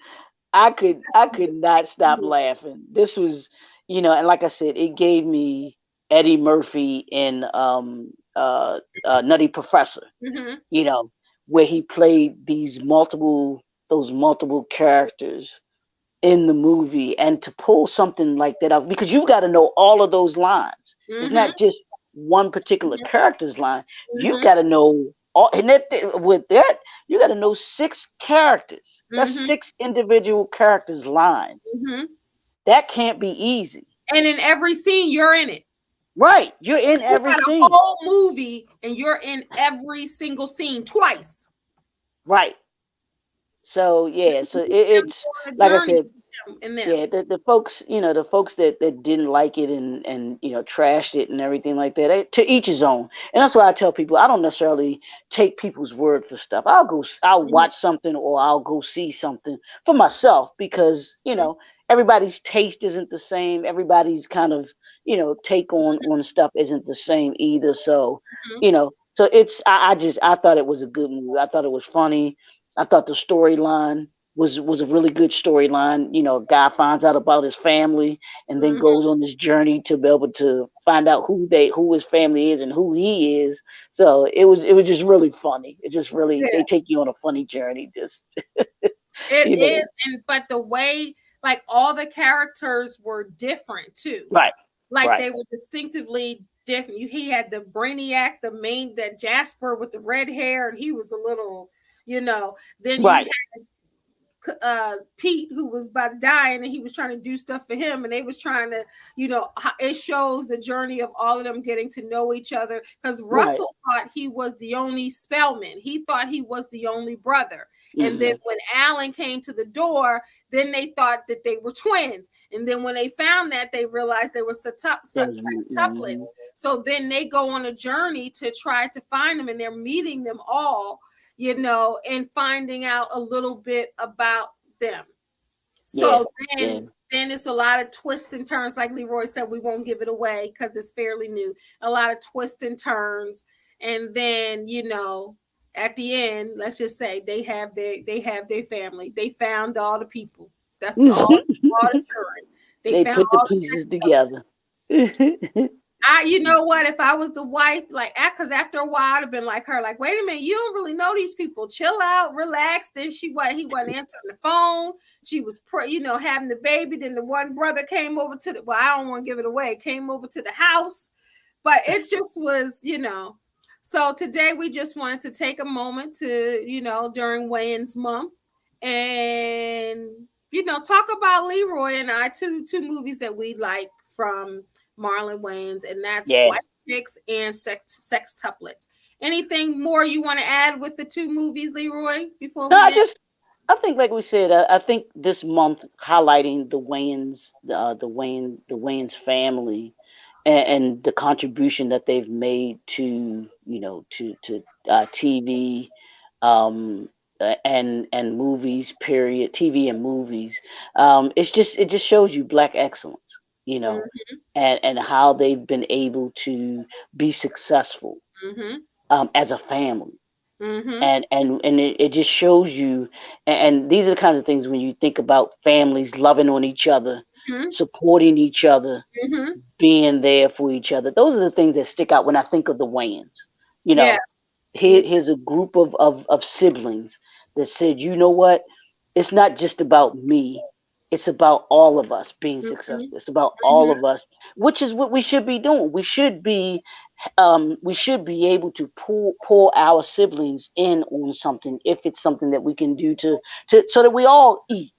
I That's could not stop good. laughing. This was, and like I said, it gave me Eddie Murphy in Nutty Professor, Mm-hmm. you know, where he played those multiple characters in the movie, and to pull something like that out because you got to know all of those lines. It's Mm-hmm. not just one particular character's line. You Mm-hmm. got to know all, and with that you got to know six characters. That's Mm-hmm. six individual characters' lines. Mm-hmm. That can't be easy. And in every scene, you're in it. Right, you're So in you every got a scene. whole movie and you're in every single scene twice. Right. So yeah, so it's On a like I journey said. in them. Yeah, the folks, the folks that didn't like it and trashed it and everything like that. To each his own, and that's why I tell people I don't necessarily take people's word for stuff. I'll Mhm, watch something or I'll go see something for myself because everybody's taste isn't the same. Everybody's kind of take on stuff isn't the same either. So mhm, so it's I thought it was a good movie. I thought it was funny. I thought the storyline was a really good storyline. Guy finds out about his family and then mhm. goes on this journey to be able to find out who his family is and who he is. So it was just really funny. It just really Yeah, they take you on a funny journey. Just it you know, is, and but the way, like, all the characters were different too. right, Like right, they were distinctively different. He had the Brainiac, the main, that Jasper with the red hair, and he was a little, you know. Then you right, had Pete, who was about dying, and he was trying to do stuff for him, and they was trying to, it shows the journey of all of them getting to know each other, because Right. Russell thought he was the only Spellman. He thought he was the only brother. And then Hmm. when Alan came to the door, then they thought that they were twins. And then when they found that, they realized they were sextuplets. Hmm. So then they go on a journey to try to find them, and they're meeting them all, and finding out a little bit about them. Yeah. So Yeah. then it's a lot of twists and turns. Like Leroy said, we won't give it away because it's fairly new. A lot of twists and turns. And then, at the end, let's just say they have their family. They found all the people. That's all the children. They They found put the all the pieces sex. together. You know what? If I was the wife, like, because after a while, I'd have been like her, like, wait a minute, you don't really know these people. Chill out, relax. Then he wasn't answering the phone. She was, having the baby. Then the one brother came over to the. Well, I don't want to give it away. Came over to the house, but it just was. So today we just wanted to take a moment to, during Wayans month, and talk about Leroy and I two movies that we like from Marlon Wayans, and that's Yeah. White Chicks and Sextuplets. Anything more you want to add with the two movies, Leroy, before No, we end? I think, like we said, I think this month highlighting the Wayans, the Wayans family, and the contribution that they've made to, to TV, um, and movies. Period. TV and movies. It just shows you black excellence, Mm-hmm, and how they've been able to be successful, mm-hmm, as a family. mm-hmm, And it just shows you, and these are the kinds of things when you think about families loving on each other, mm-hmm, supporting each other, mm-hmm. being there for each other. Those are the things that stick out when I think of the Wayans. You Yeah, know, me here's a group of siblings that said, you know what, it's not just about me, it's about all of us being too. successful. It's about Mm-hmm, all of us, which is what we should be doing. We should be able to pull our siblings in on something if it's something that we can do to so that we all eat.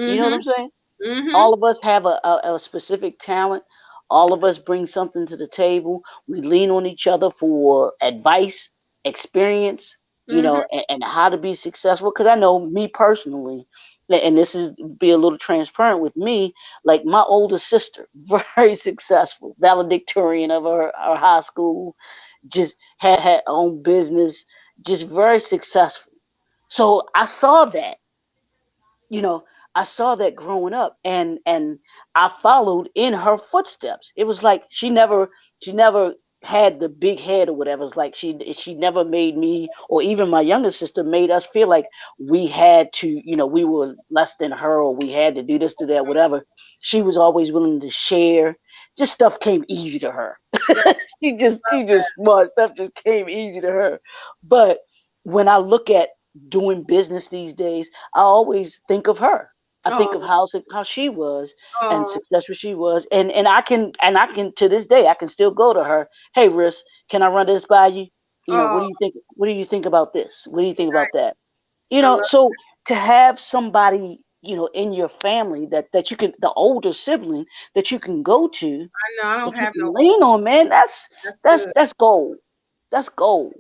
You know what mm-hmm, I'm saying? mm-hmm, All of us have a specific talent. All of us bring something to the table. We lean on each other for advice, experience, mm-hmm, and how to be successful. Because I know me personally, and this is be a little transparent with me, like my older sister, very successful, valedictorian of her high school, just had her own business, just very successful. So I saw that, you know I saw that growing up, and I followed in her footsteps. It was like she never had the big head or whatever. It's like she never made me, or even my younger sister, made us feel like we had to, we were less than her, or we had to do this, do that, whatever. She was always willing to share. Just stuff came easy to her. yeah, She just smart. Stuff just came easy to her. But when I look at doing business these days, I always think of her. I think of oh, how she was, and oh, successful she was, and I can to this day I can still go to her. Hey, Riss, can I run this by you? What oh, do you think? What do you think about this? What do you think about that? I love. So to have somebody, in your family that you can, the older sibling that you can go to, I know I don't that you have can no. lean on, man, that's That's that's good. that's gold. That's gold.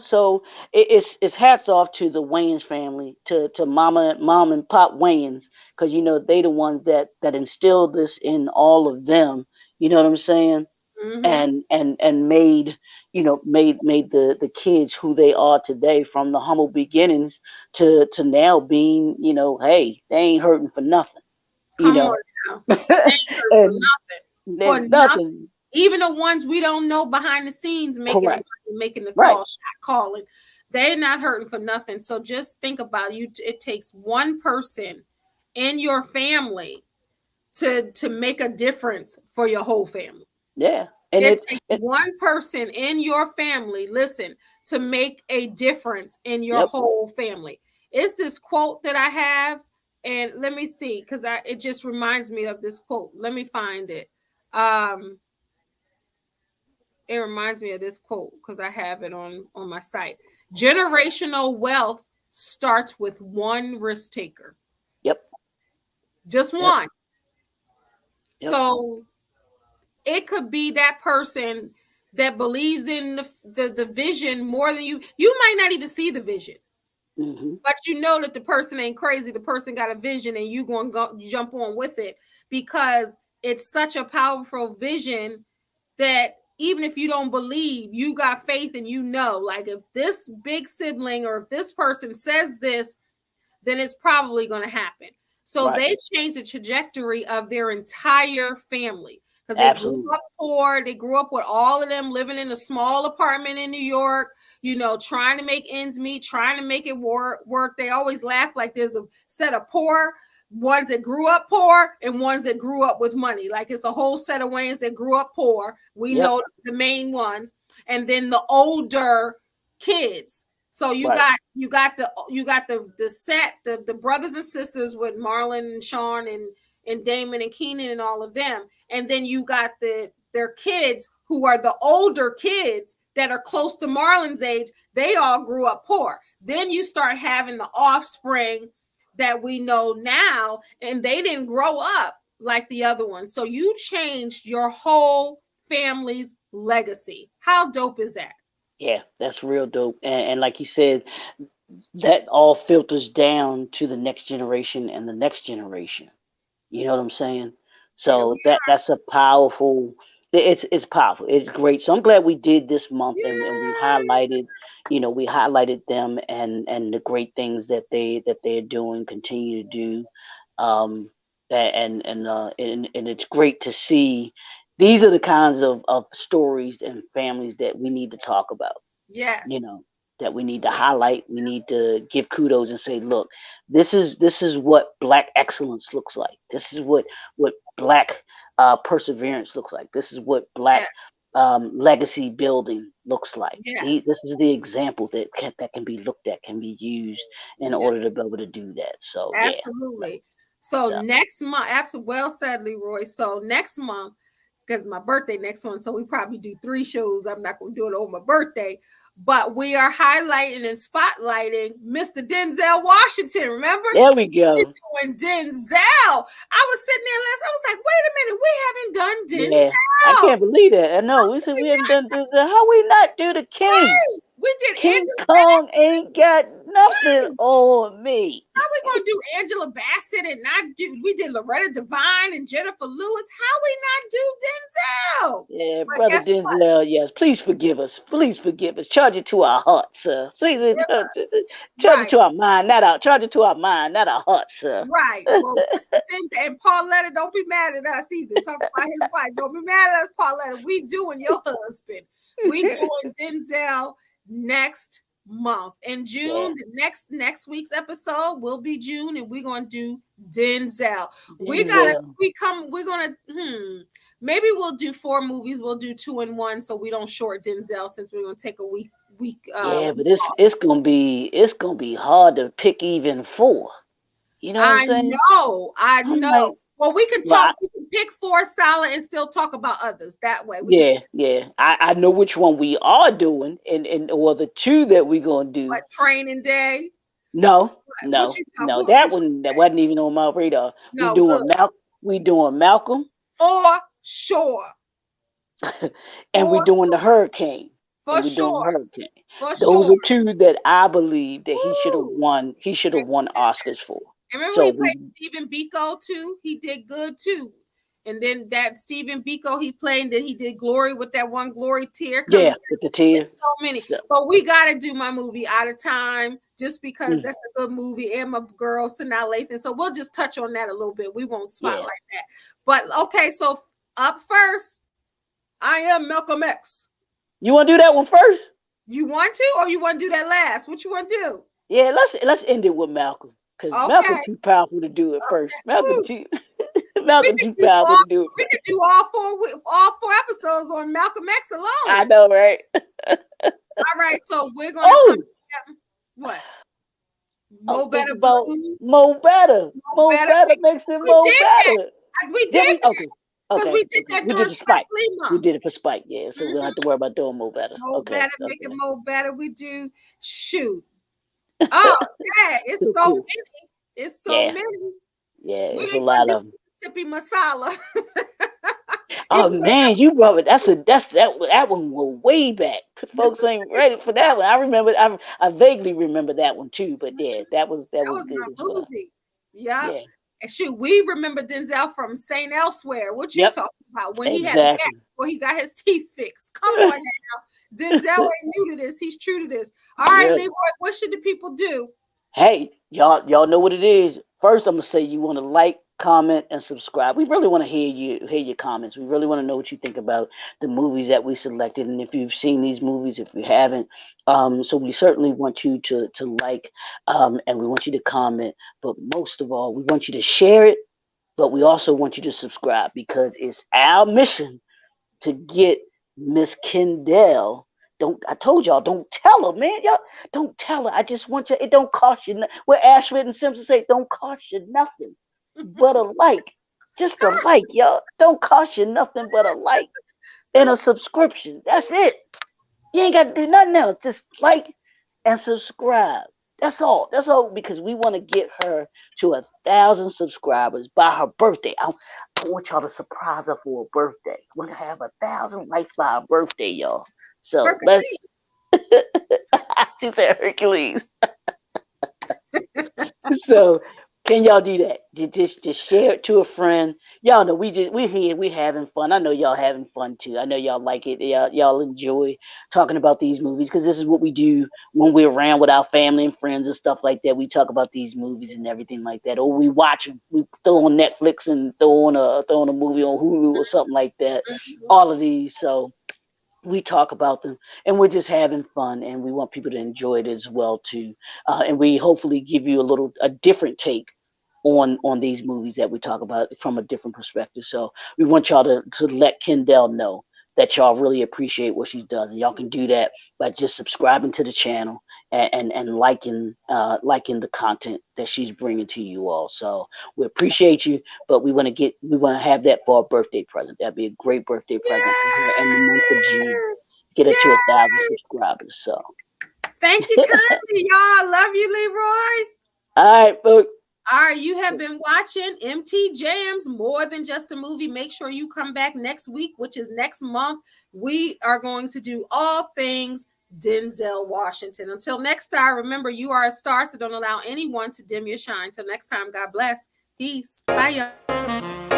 So it's hats off to the Wayans family, to mom and pop Wayans, because they the ones that instilled this in all of them. You know what I'm saying? Mm-hmm. And made the kids who they are today, from the humble beginnings to now being, hey, they ain't hurting for nothing. You Come on know, now. They ain't hurt for and nothing. For there's nothing. nothing. Even the ones we don't know behind the scenes making the Correct. money, making the Right. call, shot calling, they're not hurting for nothing. So just think about you. It takes one person in your family to make a difference for your whole family. Yeah. And It it, takes it one person in your family, listen, to make a difference in your Yep. whole family. It's this quote that I have, and let me see, because it just reminds me of this quote. Let me find it. Um, it reminds me of this quote because I have it on my site. Generational wealth starts with one risk taker. just Yep. one. Yep. So it could be that person that believes in the vision more than you. You might not even see the vision, Hmm. but you know that the person ain't crazy. The person got a vision, and you going to go jump on with it because it's such a powerful vision that even if you don't believe, you got faith and you know, like if this big sibling or if this person says this, then it's probably going to happen. So Right. they changed the trajectory of their entire family because they grew Absolutely. up poor. They grew up with all of them living in a small apartment in New York, trying to make ends meet, trying to make it work. They always laugh like there's a set of poor ones that grew up poor and ones that grew up with money. Like it's a whole set of Wayans that grew up poor. We Yep. know the main ones, and then the older kids. So Right. you got the set the brothers and sisters with Marlon and Sean and Damon and Keenan and all of them, and then you got their kids who are the older kids that are close to Marlon's age. They all grew up poor. Then you start having the offspring that we know now, and they didn't grow up like the other ones. So you changed your whole family's legacy. How dope is that? Yeah, that's real dope. And like you said, that all filters down to the next generation and the next generation. You know what I'm saying? There we So that's a powerful. It's powerful. It's great. So I'm glad we did this month, and we Yay! highlighted, we highlighted them and the great things that they're doing, continue to do. Um, and it's great to see. These are the kinds of stories and families that we need to talk about, you Yes. know, that we need to highlight. We need to give kudos and say, look, this is what black excellence looks like. This is what black perseverance looks like. This is what Yeah. black legacy building looks like. Yes. This is the example that can be looked at, can be used in Yeah. order to be able to do that. So yeah, Absolutely. So yeah, next month, absolutely well said, Leroy. So next month, because my birthday next one, so we probably do 3 shows. I'm not going to do it on my birthday, but we are highlighting and spotlighting Mr. Denzel Washington. Remember, there we we're go. doing Denzel. I was sitting there last. I was like, wait a minute, we haven't done Yeah, I Denzel. can't believe that. I know. We said we haven't done this. How we not do the king? Right. We did King Angela Kong ain't got nothing Bassett. on me. How we gonna do Angela Bassett and not do? We did Loretta Devine and Jennifer Lewis. How we not do Denzel? Yeah, But brother guess what? Denzel, yes, please forgive us. Please forgive us. Charge it to our heart, sir. Please charge it Right, to our mind, not our charge it to our mind, not our heart, sir. right. Well, Mr. Denzel and Pauletta, don't be mad at us either. Talk about his wife. Don't be mad at us, Pauletta. We doing your husband. We doing Denzel next month in Yeah, June. The next week's episode will be June, and we're gonna do Denzel. We gotta Denzel. we come. We're gonna maybe we'll do 4 movies. We'll do 2 in 1, so we don't short Denzel since we're gonna take a Yeah, week but it's off. it's gonna be hard to pick even four. You know what I'm I saying? know, I I'm know. like, Well, we can well, talk. We can pick 4 solid and still talk about others that way. We can do yeah, yeah. I know which one we are doing, and or the two that we're gonna do. what Training Day. No, What no, you talk? no. What That you one that wasn't even on my radar. We no good doing we doing Malcolm, for sure, and we for doing the Hurricane, and for we doing the sure, Hurricane. for Those sure. are two that I believe that he should have Woo! won. He should have won Oscars for. And remember So he we, played Stephen Biko too. He did good too. And then that Stephen Biko he played, and then he did Glory with that one Glory tear coming. yeah, with the It's tear. so many. So, But we gotta do my movie Out of Time just because mm, that's a good movie and my girl Sanaa Lathan. So we'll just touch on that a little bit. We won't yeah. spotlight that. But okay, so up first, I am Malcolm X. You want to do that one first? You want to, or you want to do that last? What you want to do? Yeah, let's end it with Malcolm, because Malcolm Okay. too powerful to do it first. Woo. We Malcolm could too do powerful all to do it we first. could do all four episodes on Malcolm X I alone. know, right? All right, so we're gonna come Oh, together. What? oh, Mo think Better about Blues. Mo Better. Mo Mo Better. Better makes it We Mo did that. Better. We Did did we? that Okay, because we okay, did okay. that We did during the Spike Spike. Lee We month. did it for Spike. Yeah, so we don't have Mhm. to worry about doing Mo Better. Mo Okay, Better, make it okay. Mo Better. We do shoot. Oh, yeah, it's Cool, so cool. many. It's so Yeah, many. Yeah, We it's a ain't gonna lot do of them. Mississippi Masala. You Oh can go man, you brought it. That one was way back. Folks ain't Mississippi. ready for that one. I remember. I vaguely remember that one too. But yeah, that That was was my good as well. movie. Yep. Yeah. And shoot, we remember Denzel from Saint Elsewhere. What you Yep. talking about? When he had a gap Exactly. before he got his teeth fixed. Come on now. Denzel ain't new to this. He's true to this. All right, Yeah. Leroy, what should the people do? Hey, y'all know what it is. First, I'm gonna say you want to like, comment, and subscribe. We really want to hear your comments. We really want to know what you think about the movies that we selected, and if you've seen these movies, if you haven't. So we certainly want you to like, and we want you to comment. But most of all, we want you to share it. But we also want you to subscribe because it's our mission to get Miss Kendall. Don't I told y'all don't tell her, man. Y'all don't tell her. I just want you. It don't cost you. Where Ashford and Simpson say, don't cost you nothing but a like. Just a like, y'all. Don't cost you nothing but a like and a subscription. That's it. You ain't got to do nothing else. Just like and subscribe. That's all. That's all because we want to get her to 1,000 subscribers by her birthday. I want y'all to surprise her for her birthday. We're gonna have 1,000 likes by her birthday, y'all. So let's. Hercules. She said Hercules. So can y'all do that? Just share it to a friend. Y'all know we here, we having fun. I know y'all having fun too. I know y'all like it. Y'all enjoy talking about these movies because this is what we do when we're around with our family and friends and stuff like that. We talk about these movies and everything like that, or we watch them. We throw on Netflix and throw on a movie on Hulu or something like that. Mhm. All of these. So we talk about them and we're just having fun and we want people to enjoy it as well too, and we hopefully give you a different take on these movies that we talk about from a different perspective. So we want y'all to let Kendall know that y'all really appreciate what she does, and y'all can do that by just subscribing to the channel and liking the content that she's bringing to you all. So we appreciate you, but we want to have that for a birthday present. That'd be a great birthday present for her in the month of June. Yeah. Get her to Yeah. 1,000 subscribers. So Thank you kindly, y'all. Love you, Leroy. all right, folks. All right, you have been watching MT Jams, More Than Just a Movie. Make sure you come back next week, which is next month. We are going to do all things Denzel Washington. Until next time, remember you are a star, so don't allow anyone to dim your shine. Till next time, God bless. Peace. Bye, y'all.